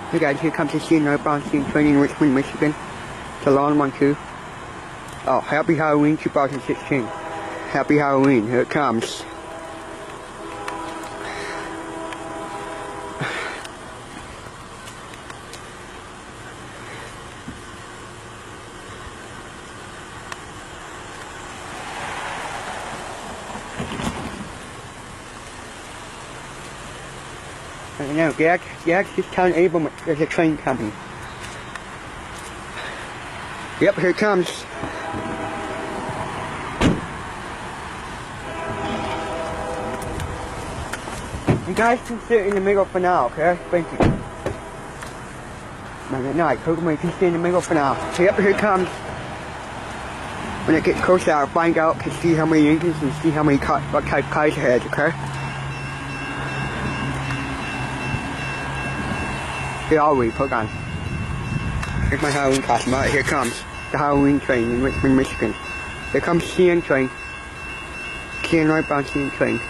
Hey guys, here comes the CN L533 NB in Richmond, Michigan. It's a long one too. Oh, happy Halloween 2016. Happy Halloween, here it comes. I know, Gabe just telling Abel there's a train coming. Yep, here it comes. You guys can sit in the middle for now, okay? Thank you. No, you can stay in the middle for now. Yep, here it comes. When it gets closer, I'll find out to see how many engines and see how many what type of cars it has, okay? Here, I'll wait, hold on. Here's my Halloween costume. Alright, here comes the Halloween train in Richmond, Michigan. Here comes CN train. CN northbound CN train.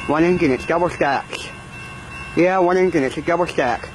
One engine, it's double stacks. Yeah, one engine, it's a double stack.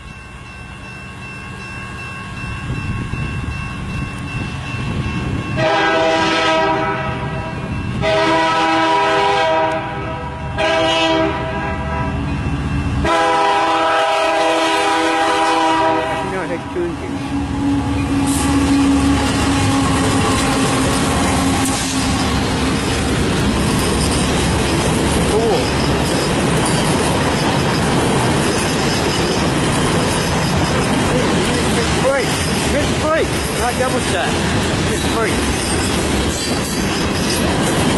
Mixedfreight, not double stack. Mixedfreight.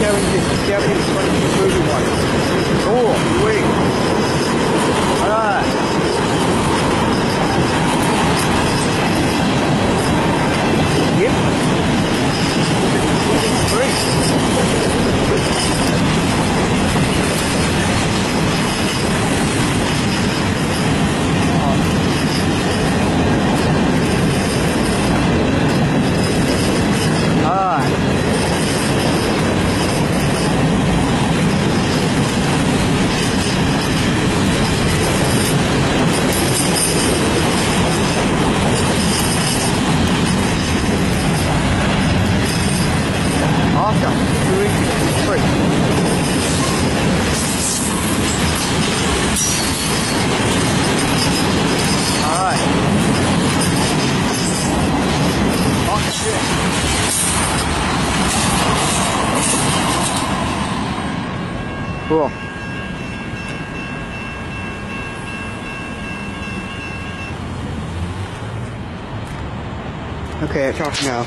70-20-31. Cool, wait. Alright. Yep. Cool. Okay, it's off now.